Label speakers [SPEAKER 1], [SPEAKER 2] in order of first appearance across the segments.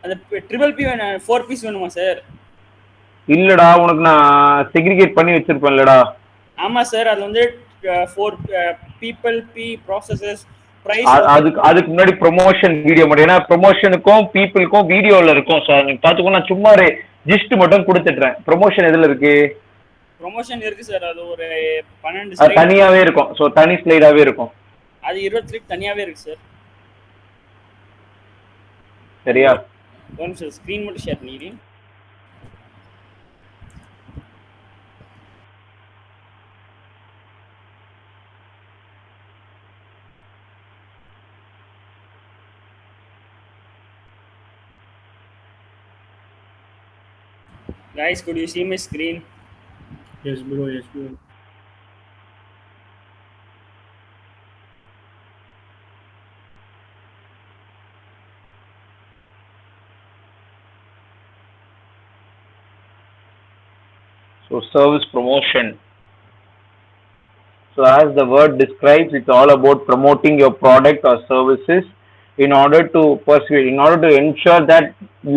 [SPEAKER 1] அந்த triple B வேணும், 4 piece வேணுமா சார்?
[SPEAKER 2] இல்லடா, உனக்கு நான் செக்ரிகேட் பண்ணி வச்சிருப்பேன்லடா.
[SPEAKER 1] ஆமா சார், அது வந்து 4 பீப்பிள் பி ப்ராசஸஸ் பிரைஸ்.
[SPEAKER 2] அதுக்கு முன்னாடி ப்ரொமோஷன் வீடியோ மட்டும், ஏன்னா ப்ரொமோஷனுக்கும் பீப்புளுக்கும் வீடியோல இருக்கும் சார். நீங்க பாத்துக்கோ, நான் சும்மா ஜிஸ்ட் மட்டும் கொடுத்துட்றேன். ப்ரொமோஷன் எதுல இருக்கு?
[SPEAKER 1] ப்ரொமோஷன் இருக்கு சார், அது ஒரு 12 ஸ்லைட்
[SPEAKER 2] தனியாவே இருக்கும். ஸோ தனி ஸ்லைடாவே இருக்கும்.
[SPEAKER 1] அது 20 ஸ்லைட் தனியாவே இருக்கு சார்.
[SPEAKER 2] சரியா?
[SPEAKER 1] ஒரு நிமிஷம் ஸ்கிரீன் மட்டும் ஷேர் பண்ணிக்கிறேன். Guys, could you see my screen?
[SPEAKER 3] Yes, bro. Yes, bro.
[SPEAKER 2] So service promotion. So as the word describes, it's all about promoting your product or services in order to persuade, in order to ensure that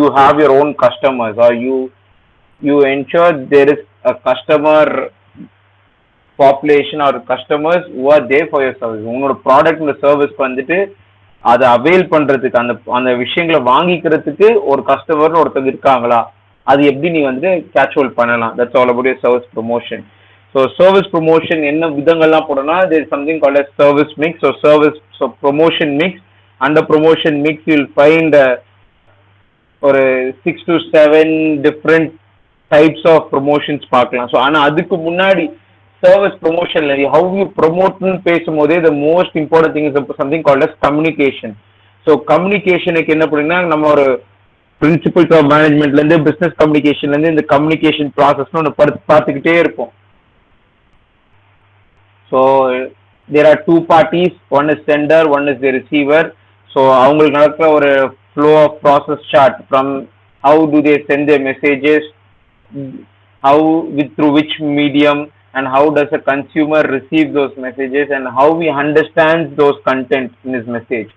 [SPEAKER 2] you have your own customers, or you ensure there is a customer population or customers who are there for your service. உங்களோட product இந்த சர்வீஸ்க்கு வந்துட்டு அதை avail பண்றதுக்கு, அந்த அந்த விஷயங்களை வாங்கிக்கிறதுக்கு ஒரு கஸ்டமர்னு ஒருத்தர் இருக்காங்களா, அது எப்படி நீ வந்து கேட்ச்ஹோல்ட் பண்ணலாம். That's all about your service promotion. So service promotion என்ன விதங்கள்லாம் போடணும்னா, there is something called as service mix. So service promotion mix, under promotion mix you will find ஒரு 6 to 7 different types of promotions பார்க்கலாம். So ஆனால் அதுக்கு முன்னாடி service ப்ரொமோஷன்ல how you ப்ரொமோட்னு பேசும்போதே the most important thing is something called as communication. So கம்யூனிகேஷனுக்கு என்ன பண்ணுங்கன்னா, நம்ம ஒரு பிரின்சிபல்ஸ் ஆஃப் மேனேஜ்மெண்ட்ல இருந்து பிசினஸ் கம்யூனிகேஷன்ல இருந்து இந்த கம்யூனிகேஷன் ப்ராசஸ்னு ஒன்று பார்த்துக்கிட்டே இருப்போம். So there are 2 parties, one is sender, one is the receiver. So அவங்களுக்கு நடக்கிற ஒரு flow of process start from how do they send their messages, how through which medium, and how does a consumer receive those messages, and how we understand those content in his message.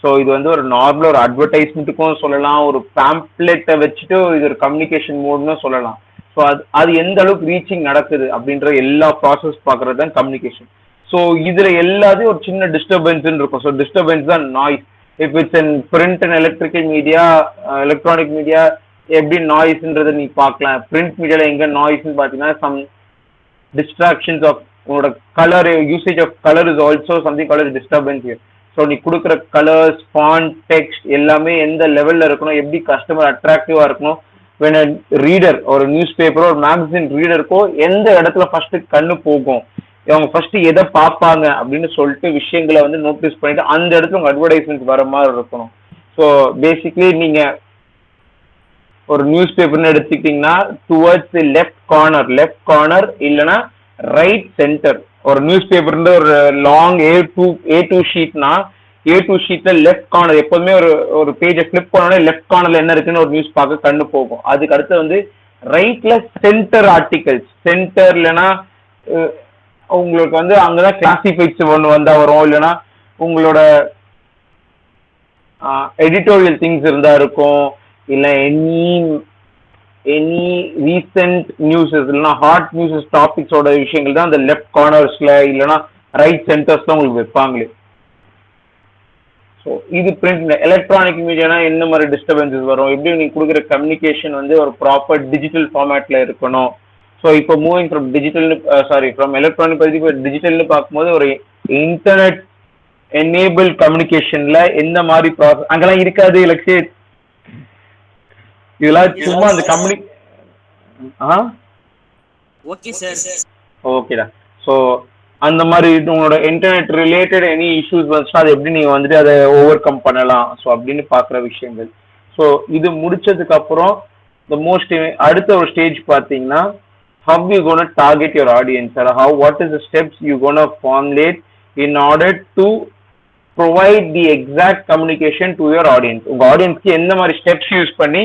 [SPEAKER 2] So இது வந்து ஒரு normal ஒரு அட்வர்டைஸ்மெண்ட்டுக்கும் சொல்லலாம், ஒரு பேம்ப்ளெட்டை வச்சுட்டு இது ஒரு communication மோட்னு சொல்லலாம். ஸோ அது எந்த அளவுக்கு ரீச்சிங் நடக்குது அப்படின்ற எல்லா ப்ராசஸ் பார்க்கறது தான் கம்யூனிகேஷன். ஸோ இதுல எல்லாத்தையும் ஒரு சின்ன டிஸ்டர்பன்ஸ் இருக்கும். ஸோ டிஸ்டர்பன்ஸ் தான் noise. If it's in print and electrical media, electronic media எப்படி நாய்ஸ்ன்றதை நீ பார்க்கலாம். பிரிண்ட் மீடியால எங்க நாய்ஸ்ன்னு பார்த்தீங்கன்னா, சம் டிஸ்ட்ராக்ஷன்ஸ் ஆஃப் உங்களோட colour, usage of colour is also something called disturbance here. So நீ கொடுக்குற கலர்ஸ், ஃபாண்ட், டெக்ஸ்ட் எல்லாமே எந்த லெவல்ல இருக்கணும், எப்படி கஸ்டமர் அட்ராக்டிவா இருக்கணும். when a ரீடர், ஒரு நியூஸ் பேப்பரோ ஒரு மேகசின் ரீடருக்கோ எந்த இடத்துல ஃபர்ஸ்ட் கண்ணு போகும், அவங்க ஃபர்ஸ்ட் எதை பார்ப்பாங்க அப்படின்னு சொல்லிட்டு விஷயங்களை வந்து நோட்டீஸ் பண்ணிட்டு அந்த இடத்துல உங்க அட்வர்டைஸ்மெண்ட் வர மாதிரி இருக்கணும். ஸோ பேசிக்லி நீங்க ஒரு நியூஸ் பேப்பர்னு எடுத்துக்கிட்டீங்கன்னா, டுவர்ட்ஸ் தி லெஃப்ட் கார்னர் இல்லைன்னா ரைட் சென்டர். ஒரு நியூஸ் பேப்பர்ல ஒரு லாங் A2 ஷீட்னா, A2 ஷீட்ல லெஃப்ட் கார்னர் எப்போதுமே ஒரு பேஜை ஃபிளிப் பண்ணோட லெஃப்ட் கார்னர்ல என்ன இருக்குன்னு ஒரு நியூஸ் பார்க்க கண்ணு போகும். அதுக்கு அடுத்து வந்து ரைட்ல சென்டர் ஆர்டிகல்ஸ், சென்டர் இல்லைன்னா உங்களுக்கு வந்து அங்கதான் கிளாசிஃபைட்ஸ் ஒன்று வந்தா வரும், இல்லைன்னா உங்களோட எடிட்டோரியல் திங்ஸ் இருந்தா இருக்கும், இல்ல எனி ரீசெண்ட் நியூஸஸ் இல்லைன்னா ஹாட் நியூஸஸ் டாபிக்ஸோட விஷயங்கள் தான் அந்த லெஃப்ட் கார்னர்ஸ்ல இல்லைன்னா ரைட் சென்டர்ஸ்ல உங்களுக்கு வைப்பாங்களே. ஸோ இது பிரிண்ட். எலக்ட்ரானிக் மீடியானா என்ன மாதிரி டிஸ்டர்பன்சஸ் வரும், எப்படி நீங்க கொடுக்குற கம்யூனிகேஷன் வந்து ஒரு ப்ராப்பர் டிஜிட்டல் ஃபார்மேட்ல இருக்கணும். ஸோ இப்போ மூவிங் ஃப்ரம் ஃப்ரம் எலக்ட்ரானிக் டிஜிட்டல்னு பார்க்கும்போது ஒரு இன்டர்நெட் எனேபிள் கம்யூனிகேஷன்ல எந்த மாதிரி ப்ராசஸ் அங்கெல்லாம் இருக்காது. லட்சிய இதெல்லாம் சும்மா அந்த
[SPEAKER 1] ஓகே சார்,
[SPEAKER 2] ஓகேடா. ஸோ அந்த மாதிரி உங்களோட இன்டர்நெட் ரிலேட்டட் எனி இஷ்யூஸ் வந்துச்சுன்னா அதை எப்படி நீங்க வந்துட்டு அதை ஓவர் கம் பண்ணலாம், ஸோ அப்படின்னு பார்க்குற விஷயங்கள். ஸோ இது முடிச்சதுக்கு அப்புறம் அடுத்த ஒரு ஸ்டேஜ் பார்த்தீங்கன்னா, how you gonna target your audience, or what is the steps you gonna formulate in order to provide the exact communication to your audience. உங்க ஆடியன்ஸ்க்கு எந்த மாதிரி ஸ்டெப்ஸ் யூஸ் பண்ணி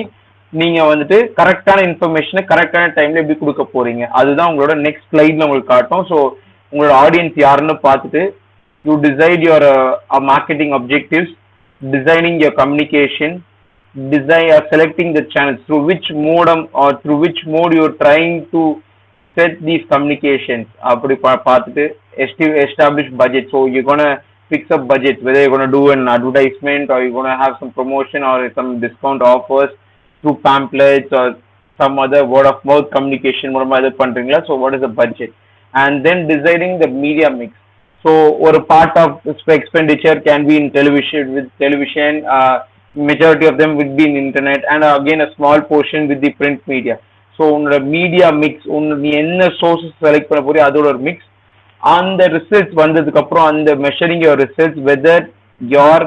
[SPEAKER 2] நீங்க வந்துட்டு கரெக்டான இன்ஃபர்மேஷனை கரெக்டான டைம்ல எப்படி கொடுக்க போறீங்க, அதுதான் உங்களோட நெக்ஸ்ட் ஸ்லைட்ல உங்களுக்கு காட்டும். ஸோ உங்களோட ஆடியன்ஸ் யாருன்னு பார்த்துட்டு you decide your marketing objectives, designing your communication, design or selecting the channels through which modem or through which mode you're trying to set these communications. அப்படி பார்த்துட்டு establish budget. So you're gonna fix up budget, whether you're gonna do an advertisement or you're gonna have some promotion or some discount offers through pamphlets or some other word of mouth communication மூலமா இது பண்றீங்களா. So what is the budget? And then deciding the media mix. So ஒரு part of expenditure can be in television, with television, majority of them would be in internet, and again a small portion with the print media. So உன்னோட media mix, நீ என்ன sources select பண்ண போறியோ அதோட ஒரு mix. அந்த results வந்ததுக்கு அப்புறம் அந்த measuring your results, whether your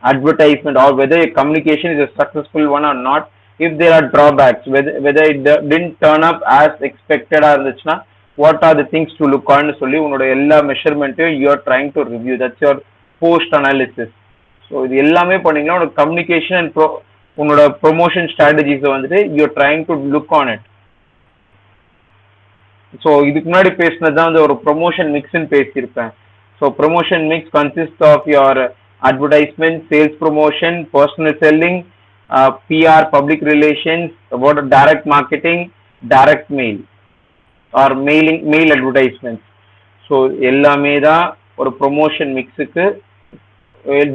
[SPEAKER 2] advertisement or whether your communication is a successful one or not. If there are drawbacks, whether it didn't turn up as expected or இருந்துச்சுன்னா what are the things to look on சொல்லி உன்னோட எல்லா மெஷர்மெண்ட்டையும் you are trying to review. That's your post analysis. So இது எல்லாமே பண்ணீங்கன்னா உன்னோட communication and உன்னோட ப்ரொமோஷன் ஸ்ட்ராட்டஜிஸை வந்துட்டு you are trying to look on it. So இதுக்கு முன்னாடி பேசினது தான் வந்து ஒரு ப்ரொமோஷன் மிக்ஸ்ன்னு பேசியிருப்பேன். So promotion mix consist of your advertisement, sales promotion, personal selling, PR, public relations, about direct marketing, direct mail or mail advertisements. So எல்லாமே தான் ஒரு promotion mixக்கு.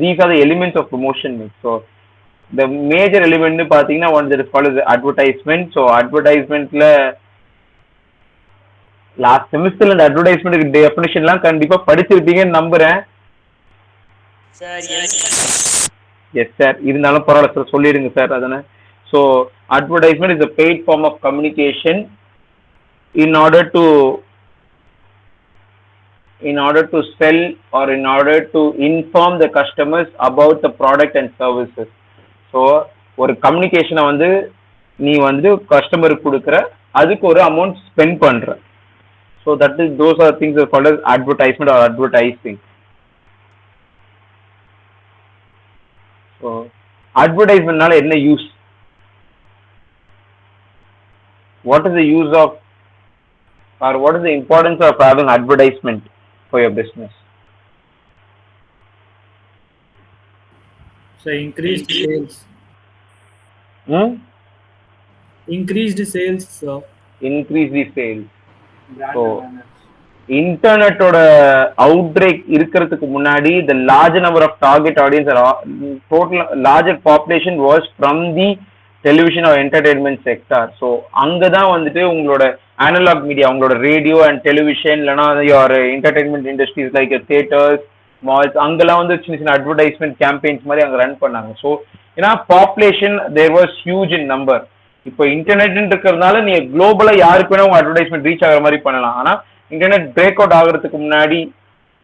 [SPEAKER 2] These are the elements of promotion mix. So the major element பார்த்தீங்கன்னா one that is called as advertisement. So advertisementல last செமிஸ்டர்ல இந்த advertisement டெஃபினிஷன்லாம் கண்டிப்பா படிச்சிருப்பீங்கன்னு நம்புறேன். Yes sir, இருந்தாலும் பரவாயில்ல சார், சொல்லிடுங்க சார் அதனை. So advertisement is a paid form of communication in order to sell or in order to inform the customers about the product and services. So ஒரு கம்யூனிகேஷனை வந்து நீ வந்து கஸ்டமருக்கு கொடுக்குற, அதுக்கு ஒரு அமௌண்ட் ஸ்பெண்ட் பண்ற. So that is those are things called as advertisement or advertising. So அட்வர்டைஸ்மெண்ட்னால என்ன use? What is the use of or what is the importance of having advertisement for your business?
[SPEAKER 3] So increased sales. Increased sales.
[SPEAKER 2] Increase the sales. So internet oda outbreak இருக்கிறதுக்கு முன்னாடி the large number of target audience or total larger population was from the television or entertainment sector. So அங்க தான் வந்துட்டு உங்களோட analogue media, உங்களோட radio and television, இல்லைனா your entertainment industries like theatres, malls, அங்கெல்லாம் வந்து சின்ன சின்ன அட்வர்டைஸ்மெண்ட் கேம்பெயின்ஸ் மாதிரி அங்கே ரன் பண்ணாங்க. ஸோ ஏன்னா population there was huge in number. இப்போ இன்டர்நெட் இருக்கிறதுனால நீங்கள் குளோபலாக யாருக்கு வேணா உங்கள் அட்வர்டைஸ்மெண்ட் ரீச் ஆகிற மாதிரி பண்ணலாம். ஆனால் இன்டர்நெட் பிரேக் அவுட் ஆகிறதுக்கு முன்னாடி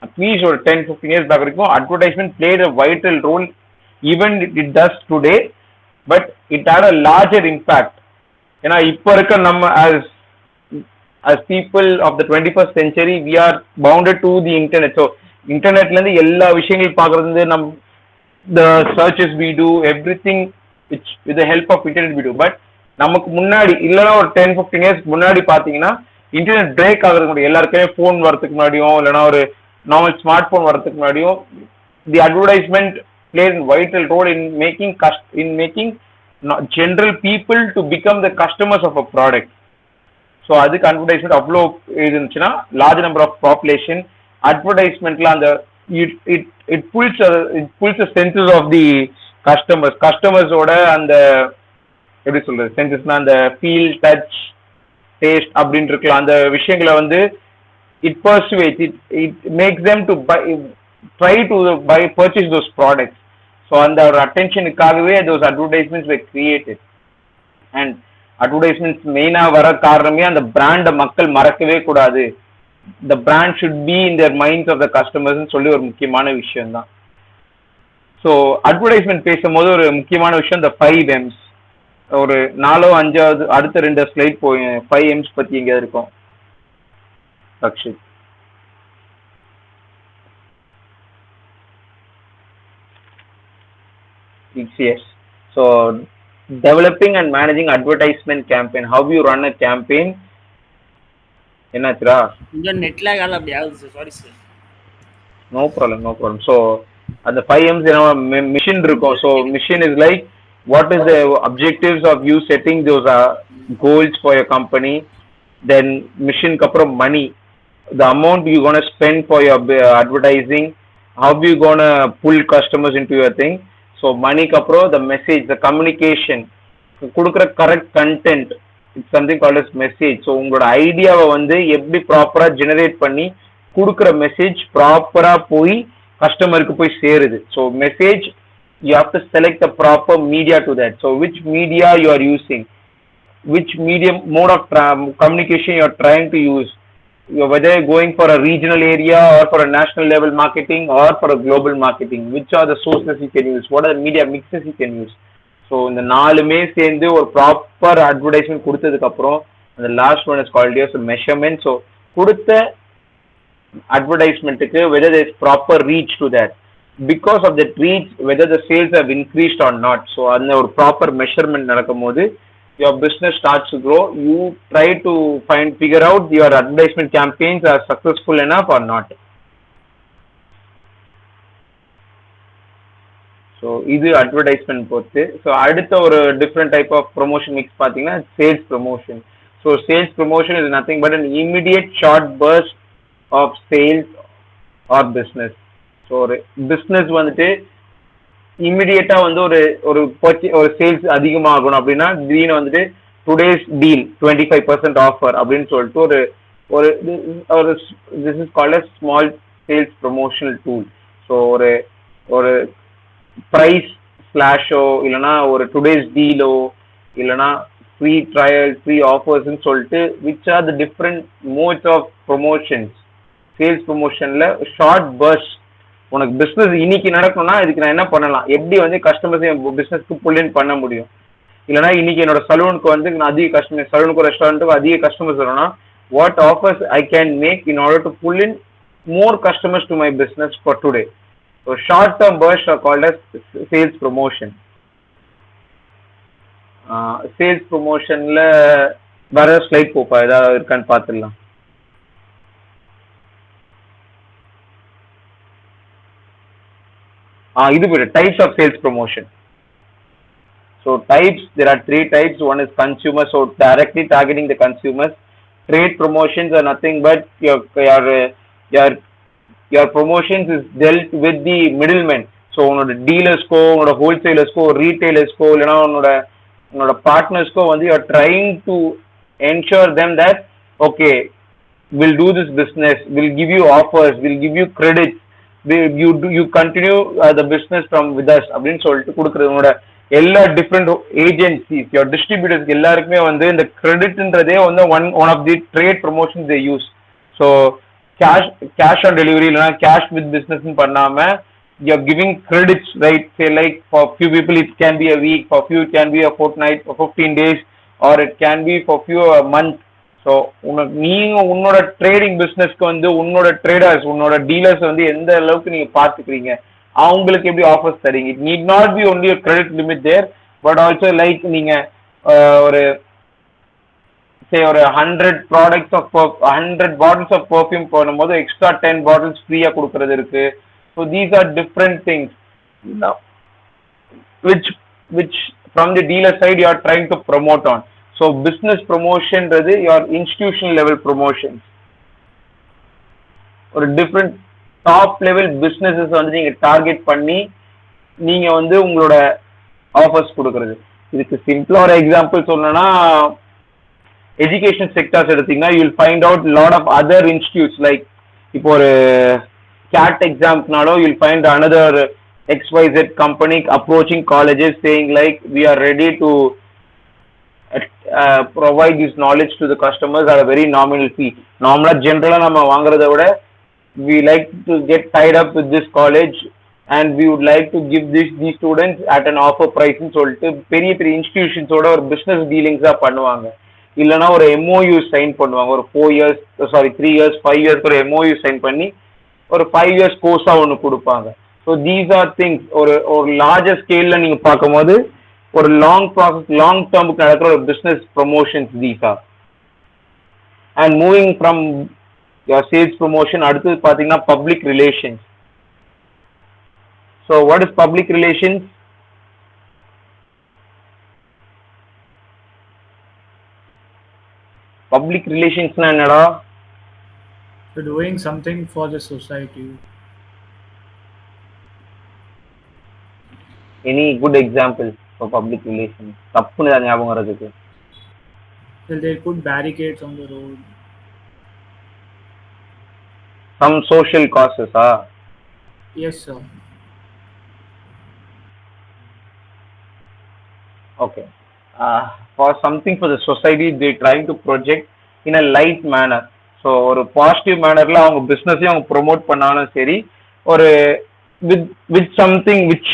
[SPEAKER 2] அட்லீஸ்ட் ஒரு 10-15 years பேக் வரைக்கும் advertisement played a vital role. Even it does today, but it had a larger impact. ஏன்னா இப்போ இருக்க நம்ம as people of the 21st century, we are bounded to the internet. So internetல இருந்து எல்லா விஷயங்கள் பார்க்கறது, the searches we do, everything which with the help of internet we do. But நமக்கு முன்னாடி இல்லைன்னா ஒரு 10-15 years முன்னாடி பார்த்தீங்கன்னா இன்டர்நெட் பிரேக் ஆகிறதுக்கு முன்னாடி எல்லாருக்குமே ஃபோன் வரதுக்கு முன்னாடியும் இல்லைன்னா ஒரு நார்மல் ஸ்மார்ட் ஃபோன் வரதுக்கு முன்னாடியும் the advertisement played a vital role in making general people to become the customers of a product. So அதுக்கு அட்வர்டைஸ்மெண்ட் அவ்வளோ இருந்துச்சுன்னா லார்ஜ் நம்பர் ஆஃப் பாப்புலேஷன் அட்வர்டைஸ்மெண்ட்ல அந்த it pulls senses of the கஸ்டமர்ஸோட அந்த எப்படி சொல்றது சென்சஸ்னா அந்த ஃபீல், டச், டேஸ்ட் அப்படின்னு இருக்கலாம். அந்த விஷயங்களை வந்து it persuade, it makes them to try to purchase those products. So அந்த ஒரு அட்டென்ஷனுக்காகவே those advertisements were created. And advertisements மெயினா வர காரணமே அந்த பிராண்டை மக்கள் மறக்கவே கூடாது. The brand should be in their minds of the customers சொல்லி ஒரு முக்கியமான விஷயம் தான். ஸோ அட்வர்டைஸ்மெண்ட் பேசும்போது ஒரு முக்கியமான விஷயம் இந்த 5 M's. ஒரு 4-5 அடுத்த 2 ஸ்லைட் போய் 5 M's பத்தி எங்கேயாவது இருக்கும் Rakshit? Yes. So developing and managing advertisement campaign. How you run a campaign? என்னாச்சுரா?
[SPEAKER 1] இந்த நெட் லாக் ஆல அப்படி ஆகுது sir. Sorry sir.
[SPEAKER 2] No problem. So அந்த 5 M's mission இருக்கும். So mission is like what is the objectives of you setting those goals for your company. Then mission அப்புறம் money, the amount you gonna spend for your advertising, how you gonna pull customers into your thing. So money அப்புறம் the message, the communication, கொடுக்குற correct content, it's something called as message. So உங்களோட ஐடியாவை வந்து எப்படி ப்ராப்பராக generate பண்ணி கொடுக்குற message ப்ராப்பராக போய் கஸ்டமருக்கு போய் சேருது. So message you have to select the proper media to that. So which media you are using, which medium mode of communication you are trying to use, whether you're going for a regional area or for a national level marketing or for a global marketing, which are the sources you can use, what are the media mixes you can use. So இந்த 4மே சேர்ந்து ஒரு proper advertisement கொடுத்ததுக்கு அப்புறம் அந்த last one is called as measurement. So கொடுத்த அட்வர்டைஸ்மெண்ட்டுக்கு whether there is proper reach to that, because of that reach whether the sales have increased or not. So அந்த ஒரு proper measurement நடக்கும் போது your business starts to grow. You try to figure out your advertisement campaigns are successful enough or not. So இது advertisement பொறுத்து. So அடுத்த ஒரு different type of promotion mix பார்த்தீங்கன்னா sales promotion. So sales promotion is nothing but an immediate short burst of sales or business. So ஒரு business வந்துட்டு இமிடியேட்டா வந்து ஒரு sales அதிகமாகணும் அப்படின்னா திடீர்னு வந்துட்டு டுடேஸ் டீல் 25% ஆஃபர் அப்படின்னு சொல்லிட்டு ஒரு this is called as small sales promotional tool. So ஒரு ப்ரைஸ் ஸ்லாஷோ இல்லைனா ஒரு டுடேஸ் டீலோ இல்லைனா ஃப்ரீ ட்ரையல் ஃப்ரீ ஆஃபர்ஸ்ன்னு சொல்லிட்டு which are the different modes of promotions. Sales ப்ரொமோஷன்ல ஷார்ட் பர்ஸ்ட், உனக்கு பிஸ்னஸ் இன்னைக்கு நடக்கணும்னா இதுக்கு நான் என்ன பண்ணலாம், எப்படி வந்து கஸ்டமர்ஸ் என் பிஸ்னஸ்க்கு புல் இன் பண்ண முடியும். இல்லைனா இன்னைக்கு என்னோட சலூனுக்கு வந்து நான் அதிக கஸ்டமர், சலூனுக்கு ரெஸ்டாரண்ட்டுக்கு அதிக கஸ்டமர்ஸ் வரணும்னா what offers I can make in order to pull in more customers to my business for today. So short term burst are called as sales promotion. Sales ப்ரொமோஷன்ல வேற ஸ்லைட் போப்பா ஏதாவது இருக்கான்னு பார்த்துடலாம். இது types of sales promotion. So types, there are 3 types. One is consumer, so directly targeting the consumers. Trade promotions are nothing but your promotions is dealt with the middlemen. So உன்னோட டீலர்ஸ்க்கோ உன்னோட ஹோல்சேலர்ஸ்க்கோ ரீட்டைலர்ஸ்க்கோ இல்லைனா உன்னோட பார்ட்னர்ஸ்க்கோ வந்து you are trying to ensure them that okay, we'll do this business, we'll give you offers, we'll give you credits, you continue the business from with us அப்படின்னு சொல்லிட்டு கொடுக்குறதோட எல்லா different agencies your டிஸ்ட்ரிபியூட்டர்ஸ்க்கு எல்லாருக்குமே வந்து இந்த கிரெடிட்ன்றதே வந்து one of the trade promotions they use. So cash on delivery இல்லைனா cash with பிஸ்னஸ்ன்னு பண்ணாம you are giving credits, right? Say like for few people it can be a week, for few it can be a fortnight, 15 days, or it can be for few a month. So நீங்க உன்னோட trading பிஸ்னஸ்க்கு வந்து உன்னோட traders உன்னோட dealers வந்து எந்த அளவுக்கு நீங்க பாத்துக்கிறீங்க, அவங்களுக்கு எப்படி ஆஃபர்ஸ் தரீங்க. It need not be only credit limit there, but also like நீங்க ஒரு 100 products of 100 bottles of perfume போடும்போது எக்ஸ்ட்ரா 10 பாட்டில்ஸ் ஃப்ரீயா கொடுக்கறது இருக்கு. So these are different things which from the dealer side you are trying to promote on. So business promotion is your institutional level promotions, or different top level businesses வந்து நீங்க target பண்ணி நீங்க வந்து உங்களோட offers கொடுக்கறது. இதுக்கு சிம்பிளா ஒரு எக்ஸாம்பிள் சொல்லணும்னா எஜுகேஷன் செக்டர்ஸ் எடுத்தீங்கன்னா you will find out lot of other institutes, like இப்போ ஒரு CAT examனாலோ you will find another XYZ company approaching colleges saying like we are ready to provide this knowledge to the customers at a very nominal fee. Normally generally நம்ம வாங்குறதை விட we like to get tied up with this college and we would like to give these students at an offer price ன்னு சொல்லிட்டு பெரிய பெரிய இன்ஸ்டிடியூஷன்ஸோட ஒரு business டீலிங்ஸா பண்ணுவாங்க. இல்லைன்னா ஒரு MOU சைன் பண்ணுவாங்க, ஒரு 3 years 5 years ஒரு MOU சைன் பண்ணி ஒரு 5 years கோர்ஸா ஒன்று கொடுப்பாங்க. ஸோ தீஸ் ஆர் திங்ஸ் ஒரு லார்ஜர் ஸ்கேல்ல நீங்க பார்க்கும்போது ஒரு லாங் ப்ராசஸ், லாங் டேர்முக்கு நடக்கிற ஒரு business promotions these are. And moving from sales promotion அடுத்தது பார்த்தீங்கன்னா public relations. So what is public relations? Public relations na என்னடா?
[SPEAKER 3] So doing something for the society.
[SPEAKER 2] Any good example for public relations? தப்புன்னு தான் ஞாபகம் வரதுக்கு.
[SPEAKER 3] Well, they put barricades on the road.
[SPEAKER 2] Some social causes,
[SPEAKER 3] Yes, sir.
[SPEAKER 2] Okay. For something for the society, they trying to project in a light manner. So ஒரு positive மேனர்ல அவங்க பிசினஸையும் அவங்க promote பண்ணாலும் சரி, ஒரு with something which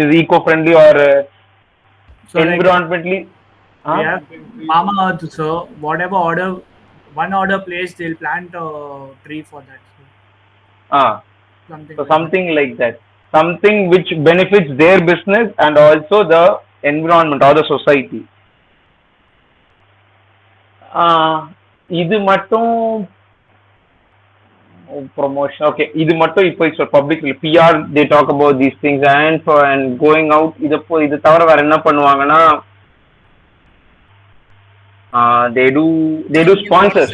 [SPEAKER 2] is eco friendly or
[SPEAKER 3] So like,
[SPEAKER 2] environmentally.
[SPEAKER 3] we have Mama Earth, sir. Whatever one order placed, they'll plant a tree for that. Something.
[SPEAKER 2] So
[SPEAKER 3] like
[SPEAKER 2] something like that. Something which benefits their business and also the environment or the society. இது மட்டும் promotion. Okay, இது மட்டும் இப்போ it's for public PR, they talk about these things and going out. இது தவிர வேற என்ன பண்ணுவாங்கன்னா they do sponsors.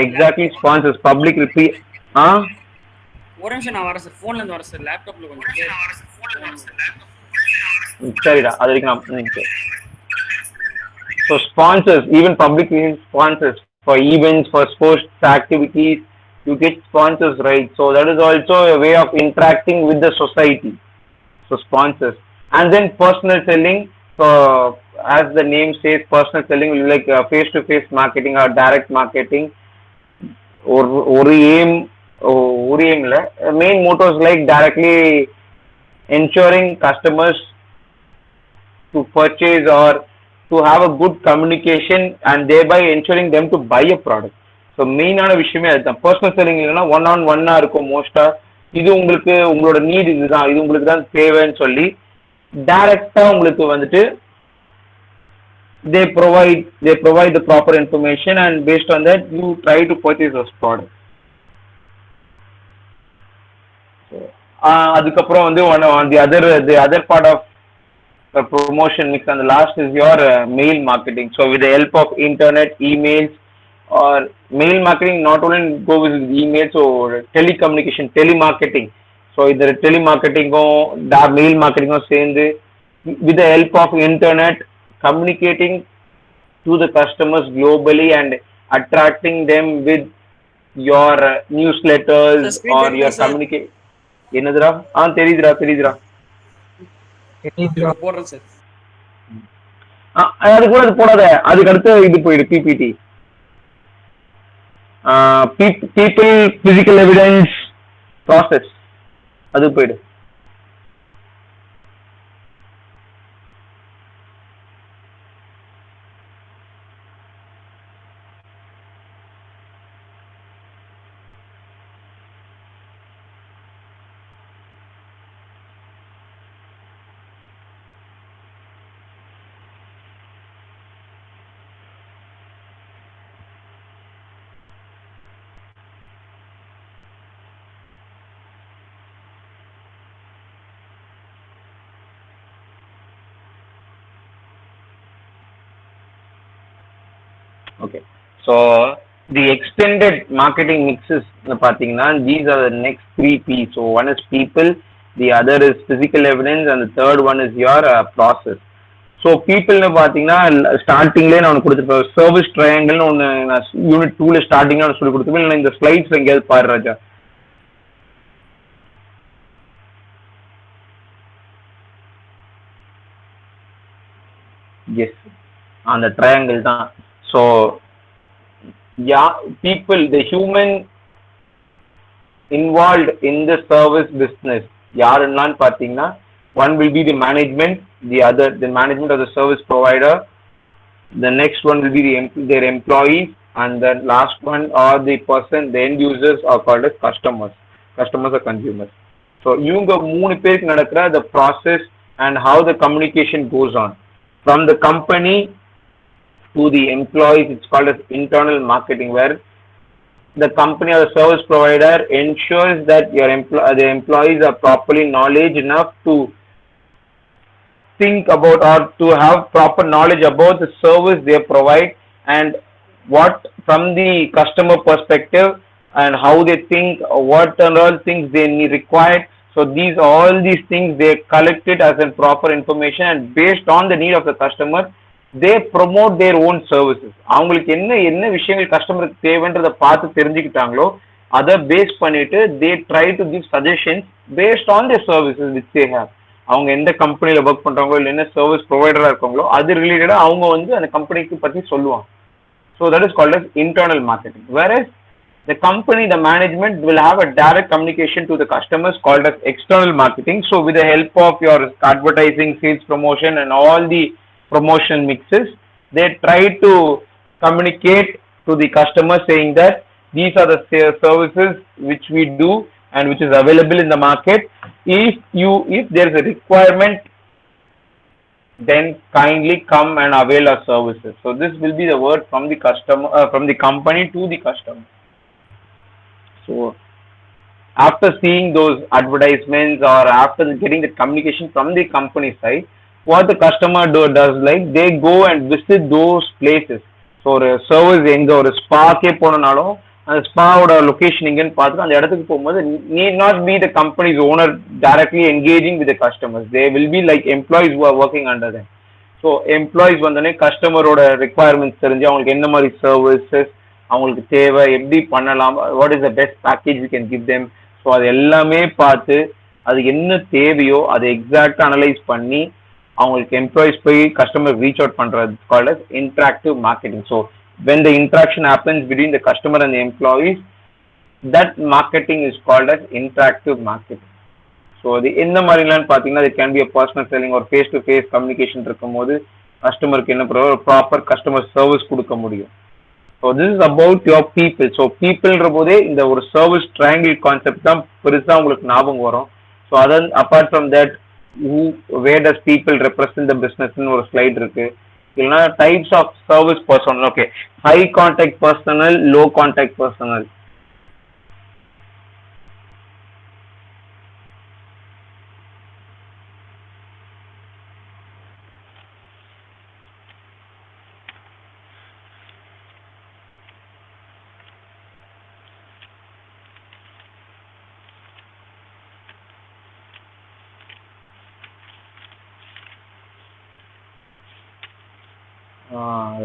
[SPEAKER 2] Exactly, sponsors public
[SPEAKER 1] ஒரு நிமிஷம் நான் வரேன் சார், ஃபோன்ல இருந்து வரேன் சார், லேப்டாப்ல கொஞ்சம்
[SPEAKER 2] சரிடா அது வரைக்கும் நான் so sponsors, even public sponsors for events, for sports activities, you get sponsors, right? So that is also a way of interacting with the society. So sponsors. And then personal selling, so as the name says, personal selling will be like face to face marketing or direct marketing. ஒரு aim இல்ல, main motto is like directly ensuring customers to purchase or to have a good communication and thereby ensuring them to buy a product. So மெயினான விஷயமே அதுதான். Personal selling இல்லைன்னா one on ஒன்னா இருக்கும் மோஸ்டா. இது உங்களுக்கு உங்களோட நீட் இதுதான், இது உங்களுக்கு தான் தேவைன்னு சொல்லி டைரக்டா உங்களுக்கு வந்துட்டு they provide the proper information and based on that you try to purchase those products. So அதுக்கப்புறம் வந்து the other part of promotion mix and the last is your mail marketing. So with the help of internet, emails, or mail marketing not only go with emails or telecommunication, telemarketing. So either telemarketing or mail marketing or சேர்ந்து with the help of internet communicating to the customers globally and attracting them with your newsletters or your communication. என்னதுடா? தெரியுதுடா
[SPEAKER 1] போடுறேன் sir.
[SPEAKER 2] அது கூட போடாத, அதுக்கு அடுத்து இது போயிடு PPT. people physical evidence process அது போயிடு. Okay, so the extended marketing mixes pathina, these are the next 3 P's. So one is people, the other is physical evidence, and the third one is your process. So people nu pathina starting la நான் கொடுத்திருப்பேன் service triangle னு ஒன்னு unit 2 ல starting ல சொல்லி கொடுத்திருப்பேன். இல்ல இந்த slides எங்கயாவது பாரு ராஜா. Yes, on the triangle தான். So yeah, people, the human involved in the service business, யாருன்னு பாத்தீங்கன்னா one will be the management, the management of the service provider, the next one will be their employees, and the last one or the person, the end users are called as customers or consumers. So இவங்க மூணு பேருக்கு நடக்கிற the process and how the communication goes on from the company to the employees, it's called as internal marketing, where the company or the service provider ensures that the employees are properly knowledge enough to think about or to have proper knowledge about the service they provide, and what from the customer perspective and how they think, what and all things they need required. So all these things they collect it as a proper information, and based on the need of the customer they promote their own services. அவங்களுக்கு என்ன விஷயங்கள் கஸ்டமருக்கு தேவைன்றதை பார்த்து தெரிஞ்சுக்கிட்டாங்களோ அதை base பண்ணிட்டு they try to give suggestions based on their services which they have. அவங்க எந்த கம்பெனியில் ஒர்க் பண்ணுறாங்களோ இல்லை என்ன சர்வீஸ் ப்ரொவைடராக இருக்காங்களோ அது ரிலேட்டடாக அவங்க வந்து அந்த கம்பெனிக்கு பற்றி சொல்லுவாங்க. So that is called as internal marketing. whereas the company, the management will have a direct communication to the customers called as external marketing. So with the help of your advertising, sales promotion and all the promotional mixes, they try to communicate to the customer saying that these are the services which we do and which is available in the market. If there is a requirement, then kindly come and avail our services. So this will be the word from the customer, from the company to the customer. So after seeing those advertisements or after getting the communication from the company side, what the customer does, like they go and visit those places. So ஒரு service எங்க ஒரு ஸ்பாக்கே போனாலும் அந்த ஸ்பாவோட location எங்கன்னு பார்த்துட்டு அந்த இடத்துக்கு போகும்போது need not be the company's owner directly engaging with the customers. They will be like employees who are working under them. So employees வந்தோடனே கஸ்டமரோட ரெக்குவயர்மெண்ட்ஸ் தெரிஞ்சு அவங்களுக்கு என்ன மாதிரி சர்வீசஸ் அவங்களுக்கு தேவை, எப்படி பண்ணலாம், what is the best package we can give them. So அது எல்லாமே பார்த்து அது என்ன தேவையோ அதை எக்ஸாக்டாக அனலைஸ் பண்ணி அவங்களுக்கு எம்ப்ளாயிஸ் போய் கஸ்டமர் ரீச் அவுட் பண்ணுறது called as interactive marketing. So when the interaction happens between the customer and the employees, that marketing is called as interactive marketing. So அது எந்த மாதிரிலான்னு பார்த்தீங்கன்னா it can be a personal selling or face to face communication இருக்கும்போது கஸ்டமருக்கு என்ன proper customer service கொடுக்க முடியும். So this is about your people. So peopleன்ற போதே இந்த ஒரு சர்வீஸ் ட்ரையாங்கிள் கான்செப்ட் தான் பெருசாக உங்களுக்கு ஞாபகம் வரும். ஸோ அதன் apart from that where does people represent the business ன்னு ஒரு ஸ்லைட் இருக்கு. இல்லைன்னா types of service personnel. Okay, high contact personnel, low contact personnel.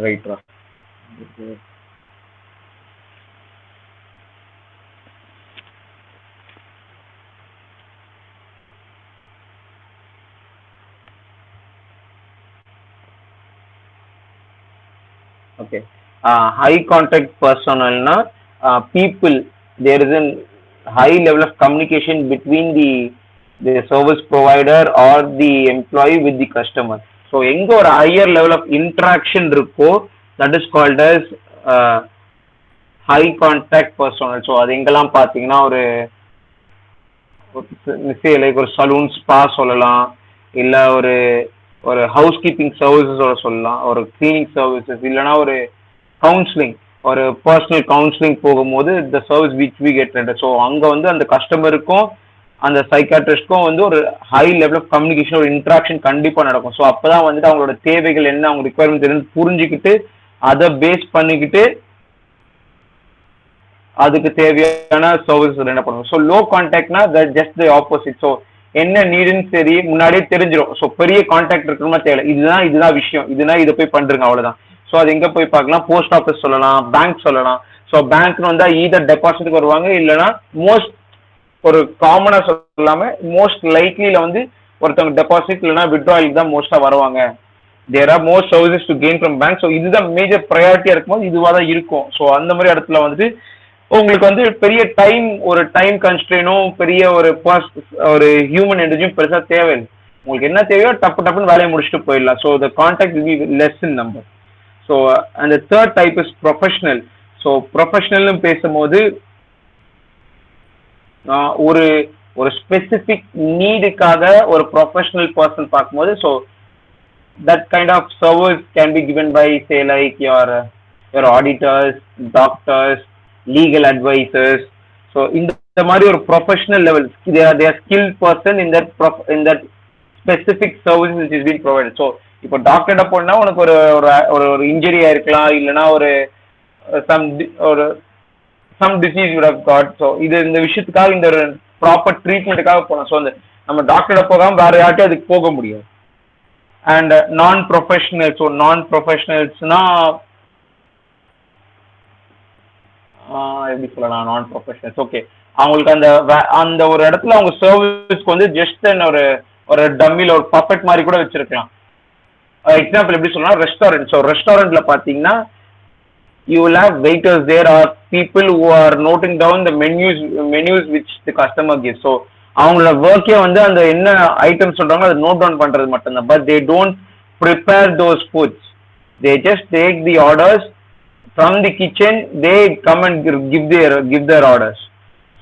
[SPEAKER 2] Right. Okay. High contact personnel na people, there is a high level of communication between the service provider or the employee with the customer. So எங்கே ஒரு higher level of interaction இருக்கோ that is called as high contact personnel. So அது எங்கெல்லாம் பார்த்தீங்கன்னா ஒரு like ஒரு salon spa சொல்லலாம், இல்லை ஒரு ஒரு ஹவுஸ் கீப்பிங் சர்வீசஸோட சொல்லலாம், ஒரு கிளீனிங் சர்வீசஸ், இல்லைனா ஒரு கவுன்சிலிங், ஒரு பர்சனல் கவுன்சிலிங் போகும்போது the service which we get rented. So அங்கே வந்து அந்த கஸ்டமருக்கும் அந்த சைக்காட்ரிஸ்ட்க்கும் வந்து ஒரு ஹை லெவல் ஆஃப் கம்யூனிகேஷன், ஒரு இன்ட்ராக்ஷன் கண்டிப்பாக நடக்கும். ஸோ அப்போ தான் வந்துட்டு அவங்களோட தேவைகள் என்ன, அவங்க ரிக்குவயர்மெண்ட் என்னன்னு புரிஞ்சுக்கிட்டு அதை பேஸ் பண்ணிக்கிட்டு அதுக்கு தேவையான சர்வீசஸ் என்ன பண்ணுவோம். ஸோ லோ கான்டாக்ட்னா that just the opposite. So என்ன நீடுன்னு சரி முன்னாடியே தெரிஞ்சிடும். ஸோ பெரிய கான்டாக்ட் இருக்கணுமா தேவை, இதுதான் விஷயம், இதை போய் பண்ணுறங்க அவ்வளோதான். ஸோ அது எங்கே போய் பார்க்கலாம், போஸ்ட் ஆஃபீஸ் சொல்லலாம், பேங்க் சொல்லலாம். ஸோ பேங்க்னு வந்தால் ஈதர் டெபாசிட்டுக்கு வருவாங்க, இல்லைனா மோஸ்ட் ஒரு காமனா சொல்லாம மோஸ்ட் லைக்லில வந்து ஒருத்தவங்க டெபாசிட் இல்லைன்னா வித்ட்ராயலுக்கு தான் மோஸ்டா வருவாங்க. There are most services to gain from bank. So இதுதான் மேஜர் ப்ரையாரிட்டியா இருக்கும்போது இதுவாக தான் இருக்கும். ஸோ அந்த மாதிரி இடத்துல வந்துட்டு உங்களுக்கு வந்து பெரிய ஒரு டைம் கன்ஸ்ட்ரெயினும் பெரிய ஒரு ஹியூமன் எனர்ஜியும் பெருசா தேவையில்லை. உங்களுக்கு என்ன தேவையோ டப்புன்னு வேலையை முடிச்சுட்டு போயிடலாம். So the contact will be less in number. So அந்த third type is professional. So ப்ரொஃபஷனல்னு பேசும்போது ஒரு ஸ்பெசிபிக் நீடுக்காக ஒரு ப்ரொஃபஷனல் பர்சன் பார்க்கும்போது, so that kind of service can be given by say like your auditors, doctors, legal advisors. So இந்த மாதிரி ஒரு ப்ரொஃபஷனல் லெவல், they are skilled person in that specific services which is being provided. So இப்போ டாக்டர்கிட்ட போனா உனக்கு ஒரு ஒரு இன்ஜுரி ஆயிருக்கலாம், இல்லைன்னா ஒரு some disease you have got. So இது இந்த விஷயத்துக்காக இந்த ஒரு ப்ராப்பர் ட்ரீட்மெண்ட்டுக்காக போனோம். ஸோ அந்த நம்ம டாக்டர்கிட்ட போகாம வேற யார்ட்டும் அதுக்கு போக முடியும். அண்ட் நான் ப்ரொஃபஷனல், ஸோ நான் ப்ரொஃபஷனல்ஸ்னா எப்படி சொல்லலாம், நான் ப்ரொஃபஷனல்ஸ் ஓகே, அவங்களுக்கு அந்த ஒரு இடத்துல அவங்க சர்வீஸ்க்கு வந்து ஜஸ்ட் ஒரு டம்மியில் ஒரு பப்பட் மாதிரி கூட வச்சிருக்கலாம். எக்ஸாம்பிள் எப்படி சொல்லலாம், ரெஸ்டாரண்ட். ஸோ ரெஸ்டாரண்ட்ல பார்த்தீங்கன்னா you will have waiters there, or people who are noting down the menus which the customer gives. So அவங்களோட ஒர்க்கே வந்து அந்த என்ன ஐட்டம் சொல்றாங்களோ அதை நோட் டவுன் பண்றது மட்டும்தான். But they don't prepare those foods, they just take the orders from the kitchen, they come and give their orders.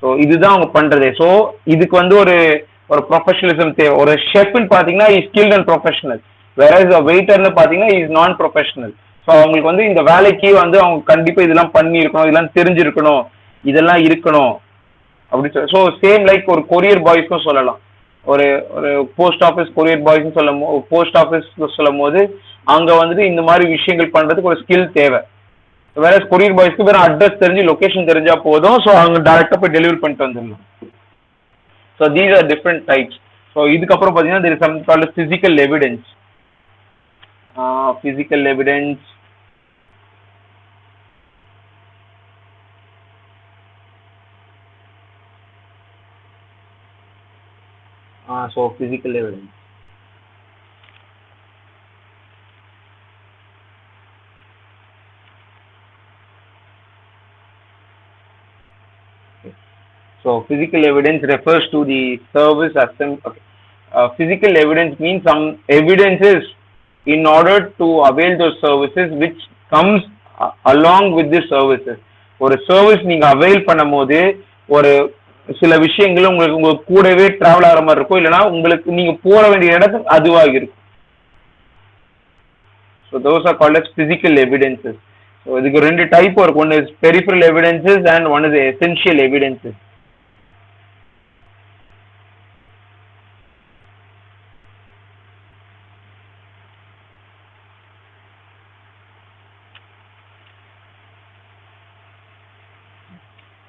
[SPEAKER 2] So இதுதான் அவங்க பண்றதே. ஸோ இதுக்கு வந்து ஒரு ப்ரொஃபஷனலிசம் தேவை. ஒரு ஷெஃப்னு பாத்தீங்கன்னா இஸ் ஸ்கில்ட் அண்ட் ப்ரொஃபஷனல், வேறஸ் வெயிட்டர்னு பாத்தீங்கன்னா இஸ் நான் ப்ரொஃபஷனல். ஸோ அவங்களுக்கு வந்து இந்த வேலைக்கு வந்து அவங்க கண்டிப்பா இதெல்லாம் பண்ணி இருக்கணும், இதெல்லாம் தெரிஞ்சிருக்கணும், இதெல்லாம் இருக்கணும் அப்படி சொல்லி. ஸோ சேம் லைக் ஒரு கொரியர் பாய்ஸ்க்கும் சொல்லலாம், ஒரு போஸ்ட் ஆஃபீஸ் கொரியர் பாய்ஸ்னு போஸ்ட் ஆஃபீஸ் சொல்லும் போது அங்க வந்துட்டு இந்த மாதிரி விஷயங்கள் பண்றதுக்கு ஒரு ஸ்கில் தேவை. வேற கொரியர் பாய்ஸ்க்கு வேற அட்ரஸ் தெரிஞ்சு லொகேஷன் தெரிஞ்சா போதும். ஸோ அவங்க டைரக்டா போய் டெலிவரி பண்ணிட்டு வந்துடலாம். So these are different types. So இதுக்கப்புறம் பார்த்தீங்கன்னா there is something called physical evidence. Physical evidence. So physical evidence. So physical evidence refers to the service assembly. Okay. Physical evidence means some evidences in order to avail those services which comes along with the services. ஒரு service நீங்க avail பண்ணும் போது ஒரு சில விஷயங்கள் உங்களுக்கு கூடவே travel ஆகிற மாதிரி இருக்கும், இல்லைன்னா உங்களுக்கு நீங்க போற வேண்டிய இடத்துக்கு அதுவாக இருக்கும். So those are called as physical evidences. So இதுக்கு ரெண்டு டைப் இருக்கு, ஒன்னு is peripheral evidences and one is essential evidences.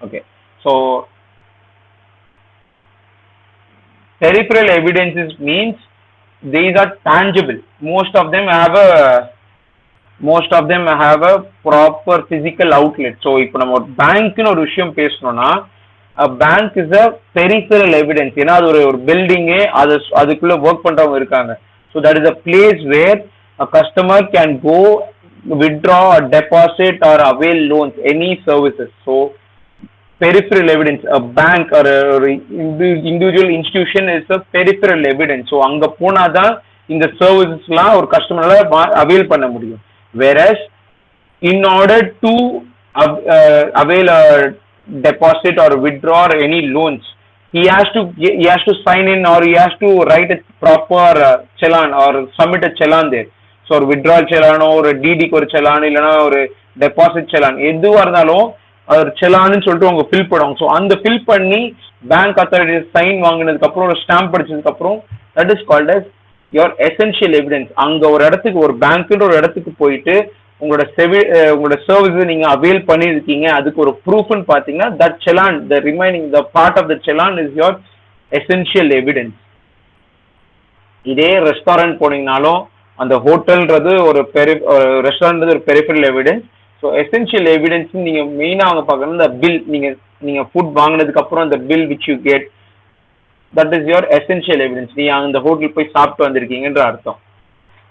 [SPEAKER 2] Okay, so peripheral evidences means these are tangible. Most of them have a proper physical outlet. So இப்போ நம்ம பேங்க்னு ஒரு விஷயம் பேசணும்னா a bank is a peripheral evidence. ஏன்னா அது ஒரு பில்டிங்கே, அதுக்குள்ள work பண்றவங்க இருக்காங்க. So that is a place where a customer can go withdraw or deposit or avail loans, any services. So peripheral evidence, a bank or a individual institution is a peripheral evidence. So அங்க போனாதான் இந்த சர்வீசஸ்லாம் ஒரு கஸ்டமரால avail பண்ண முடியும். Whereas in order to avail a deposit or withdraw or any loans, he has to sign in or he has to write a proper challan or submit a challan there. So ஒரு withdrawal challan or DD ஒரு challan இல்லனா ஒரு deposit challan எதுவா இருந்தாலும் ஒரு செலான்னு சொல்லிட்டு அவங்க fill பண்ணுவாங்க. ஸோ அந்த ஃபில் பண்ணி பேங்க் அத்தாரிட்டி சைன் வாங்கினதுக்கு அப்புறம் ஒரு ஸ்டாம்ப் அடிச்சதுக்கு அப்புறம் that is called as your essential evidence. அங்க ஒரு இடத்துக்கு, ஒரு பேங்க்ன்ற ஒரு இடத்துக்கு போயிட்டு உங்களோட சர்வீஸ் நீங்க அவைல் பண்ணிருக்கீங்க, அதுக்கு ஒரு ப்ரூஃப்னு பாத்தீங்கன்னா that challan, the remaining the part of the challan is your essential evidence. இதே ரெஸ்டாரண்ட் போனீங்கனாலும் அந்த ஹோட்டல்ன்றது ஒரு ரெஸ்டாரண்ட் ஒரு peripheral evidence. So essential evidence நீங்க மெயினா அவங்க பார்க்கணும் இந்த பில், நீங்க ஃபுட் வாங்கினதுக்கு அப்புறம் இந்த bill which you get, that is your essential evidence. நீங்க அந்த ஹோட்டல் போய் சாப்பிட்டு வந்திருக்கீங்கன்ற அர்த்தம்.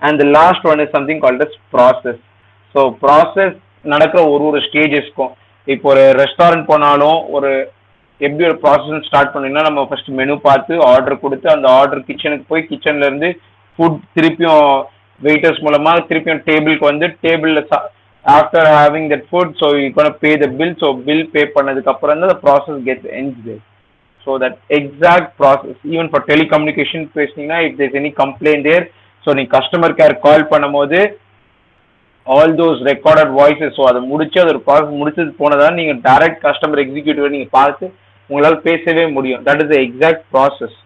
[SPEAKER 2] And the last one is something called as process. So process நடக்கிற ஒரு ஸ்டேஜஸ்க்கும், இப்போ ஒரு ரெஸ்டாரண்ட் போனாலும் எப்படி ஒரு ப்ராசஸ் ஸ்டார்ட் பண்ணீங்கன்னா நம்ம ஃபர்ஸ்ட் மெனு பார்த்து ஆர்டர் கொடுத்து அந்த ஆர்டர் கிச்சனுக்கு போய் கிச்சன்ல இருந்து ஃபுட் திருப்பியும் வெயிட்டர்ஸ் மூலமா திருப்பியும் டேபிளுக்கு வந்து டேபிள்ல after having that food, so you're going to pay the bill. So bill pay பண்ணதுக்கு அப்புறம் the process gets ends there. So that exact process, even for telecommunication பேசுனீங்கன்னா if there's any complaint there, so நீ customer care call பண்ணும்போது all those recorded voices. So அதை முடிச்சு அது ஒரு process முடிச்சது போனதான் நீங்க டைரக்ட் கஸ்டமர் எக்ஸிக்யூட்டிவ் நீங்க பார்த்து உங்களால் பேசவே முடியும். That is the exact process.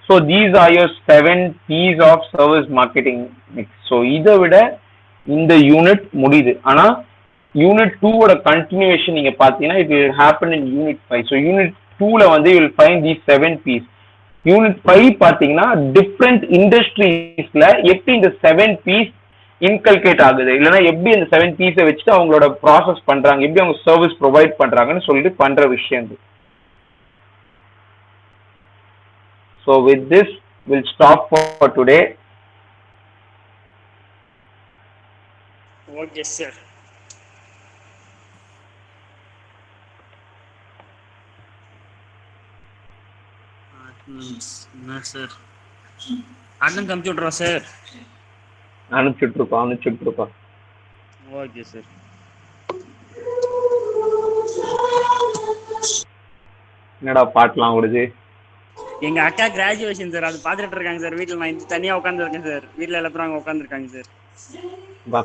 [SPEAKER 2] So these are your 7 P's of service marketing mix. So இதை விட இந்த யூனிட் முடியுது. ஆனா யூனிட் 2 ஓட கண்டினியூவேஷன் நீங்க பாத்தீங்கன்னா it will happen in unit 5. So unit 2ல வந்து you will find these 7 P's. Unit 5 பாத்தீங்கன்னா டிஃப்ரெண்ட் இண்டஸ்ட்ரீஸ்ல எப்படி இந்த 7 P's இன்கல்கேட் ஆகுது, இல்லைன்னா எப்படி இந்த 7 P's வச்சுட்டு அவங்களோட ப்ராசஸ் பண்றாங்க, எப்படி அவங்க சர்வீஸ் ப்ரொவைட் பண்றாங்கன்னு சொல்லிட்டு பண்ற விஷயம். So with this we'll stop for today.
[SPEAKER 1] Okay sir. என்ன சார் அண்ணன் கம்ப்யூட்டரா சார்?
[SPEAKER 2] அனுப்பிச்சுட்ருப்பா.
[SPEAKER 1] Okay sir.
[SPEAKER 2] என்னடா பாட்டெலாம் ஓடுது?
[SPEAKER 1] எங்க அக்கா கிராஜுவேஷன் சார், அது பாத்துட்டு இருக்காங்க சார். வீட்டுல நான் தனியா உட்காந்துருக்கேன் சார். வீட்டுல எல்லாரும் உட்காந்துருக்காங்க சார்.
[SPEAKER 2] அக்கா